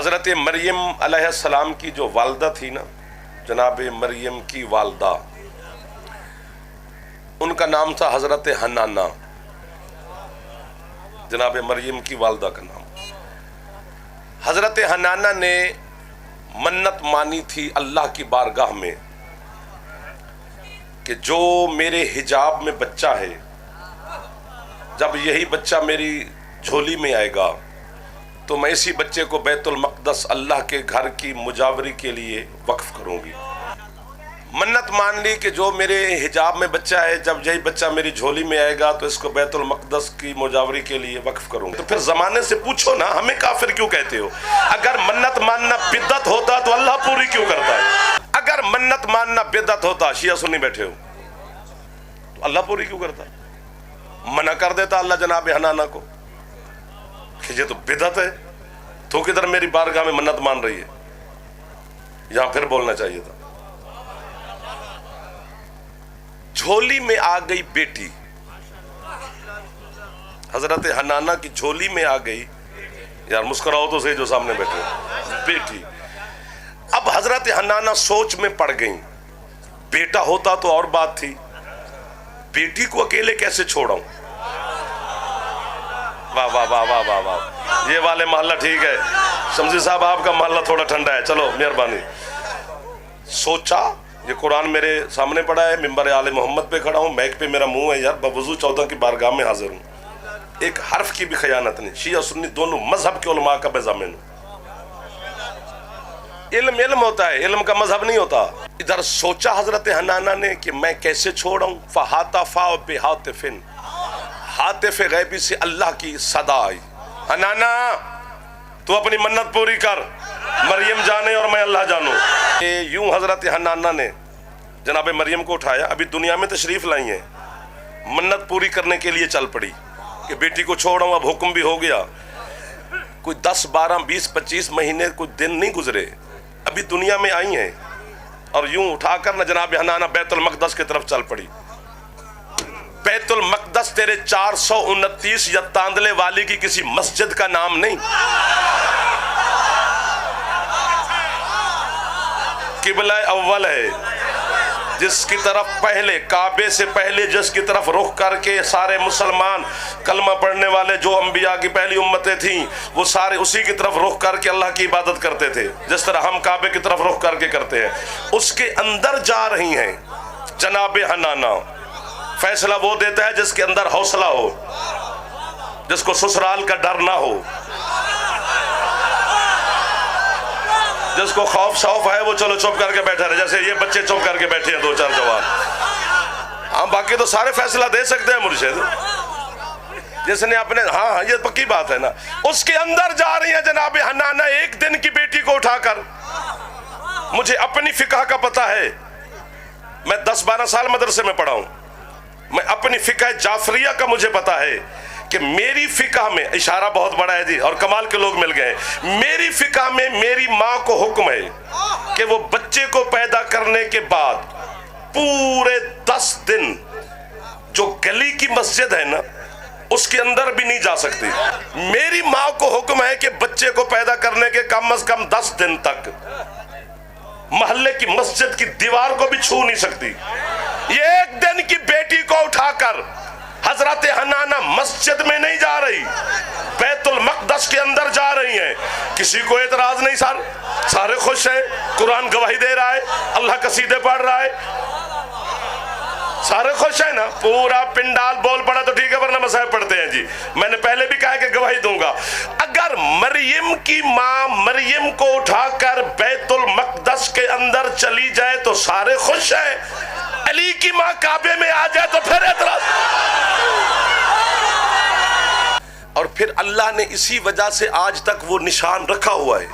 حضرت مریم علیہ السلام کی جو والدہ تھی نا، جناب مریم کی والدہ، ان کا نام تھا حضرت حنانہ. جناب مریم کی والدہ کا نام. حضرت حنانہ نے منت مانی تھی اللہ کی بارگاہ میں کہ جو میرے حجاب میں بچہ ہے، جب یہی بچہ میری جھولی میں آئے گا تو میں اسی بچے کو بیت المقدس اللہ کے گھر کی مجاوری کے لیے وقف کروں گی. منت مان لی کہ جو میرے حجاب میں بچہ ہے، جب یہی بچہ میری جھولی میں آئے گا تو اس کو بیت المقدس کی مجاوری کے لیے وقف کروں گی. تو پھر زمانے سے پوچھو نا، ہمیں کافر کیوں کہتے ہو؟ اگر منت ماننا بدعت ہوتا تو اللہ پوری کیوں کرتا ہے؟ اگر منت ماننا بدعت ہوتا، شیعہ سنی بیٹھے ہو، تو اللہ پوری کیوں کرتا؟ منع کر دیتا اللہ جناب حنانہ کو کہ یہ تو بدعت ہے، تو کدھر میری بارگاہ میں منت مان رہی ہے؟ یہاں پھر بولنا چاہیے تھا. جھولی میں آ گئی بیٹی، حضرت حنانہ کی جھولی میں آ گئی. یار مسکراؤ تو صحیح جو سامنے بیٹھے بیٹی. اب حضرت حنانہ سوچ میں پڑ گئیں. بیٹا ہوتا تو اور بات تھی، بیٹی کو اکیلے کیسے چھوڑاؤں؟ واہ واہ واہ واہ واہ واہ، یہ والے محلہ ٹھیک ہے. شمسی صاحب آپ کا محلہ تھوڑا ٹھنڈا ہے، چلو مہربانی. سوچا، یہ قرآن میرے سامنے پڑا ہے، منبر آل محمد پہ کھڑا ہوں، میک پہ میرا منہ ہے، یار بوضو 14 کی بارگاہ میں حاضر ہوں. ایک حرف کی بھی خیانت نہیں. شیعہ سنی دونوں مذہب کے علماء کا بیضامن ہوں. علم علم ہوتا ہے، علم کا مذہب نہیں ہوتا. ادھر سوچا حضرت حنانہ نے کہ میں کیسے چھوڑاؤں. فہاتفا بہاتفن، ہاتف غیبی سے اللہ کی صدا آئی، حنانہ تو اپنی منت پوری کر، مریم جانے اور میں اللہ جانوں. یوں حضرت حنانہ نے جناب مریم کو اٹھایا، ابھی دنیا میں تشریف لائی ہیں، منت پوری کرنے کے لیے چل پڑی کہ بیٹی کو چھوڑاؤں. اب حکم بھی ہو گیا. کوئی 10 12 20 25 مہینے کوئی دن نہیں گزرے، ابھی دنیا میں آئی ہیں، اور یوں اٹھا کر نہ جناب حنانہ بیت المقدس کی طرف چل پڑی. بیت المقدس تیرے 429 یا تاندلے والی کی کسی مسجد کا نام نہیں. قبلہ اول ہے، جس کی طرف پہلے، کعبے سے پہلے جس کی طرف رخ کر کے سارے مسلمان کلمہ پڑھنے والے جو انبیاء کی پہلی امتیں تھیں، وہ سارے اسی کی طرف رخ کر کے اللہ کی عبادت کرتے تھے، جس طرح ہم کعبے کی طرف رخ کر کے کرتے ہیں. اس کے اندر جا رہی ہیں جناب حنانہ. فیصلہ وہ دیتا ہے جس کے اندر حوصلہ ہو، جس کو سسرال کا ڈر نہ ہو، جس کو خوف شوف ہے وہ چلو چپ کر کے بیٹھا رہے، جیسے یہ بچے چپ کر کے بیٹھے ہیں 2-4 جوان. ہاں باقی تو سارے فیصلہ دے سکتے ہیں مرشد، جس نے اپنے، ہاں یہ پکی بات ہے نا. اس کے اندر جا رہی ہیں جناب حنانہ ایک دن کی بیٹی کو اٹھا کر. مجھے اپنی فقہ کا پتہ ہے، میں 10-12 سال مدرسے میں پڑھا ہوں. میں اپنی فقہ جعفریہ کا مجھے پتا ہے کہ میری فقہ میں، اشارہ بہت بڑا ہے جی اور کمال کے لوگ مل گئے، میری فقہ میں میری ماں کو حکم ہے کہ وہ بچے کو پیدا کرنے کے بعد پورے 10 دن جو گلی کی مسجد ہے نا اس کے اندر بھی نہیں جا سکتی. میری ماں کو حکم ہے کہ بچے کو پیدا کرنے کے کم از کم 10 دن تک محلے کی مسجد کی دیوار کو بھی چھو نہیں سکتی. یہ ایک دن کی بیٹی کو اٹھا کر حضرت حنانہ مسجد میں نہیں جا رہی، بیت المقدس کے اندر جا رہی ہیں. کسی کو اعتراض نہیں، سارے خوش ہیں، قرآن گواہی دے رہا ہے، اللہ قصیدے پڑھ رہا ہے، سارے خوش ہیں نا. پورا پنڈال بول پڑا تو ٹھیک ہے، ورنہ مصاحب پڑھتے ہیں جی. میں نے پہلے بھی کہا کہ گواہی دوں گا. اگر مریم کی ماں مریم کو اٹھا کر بیت المقدس کے اندر چلی جائے تو سارے خوش ہیں. علی کی ماں کعبے میں آ جائے تو پھر اعتراض. اور پھر اللہ نے اسی وجہ سے آج تک وہ نشان رکھا ہوا ہے.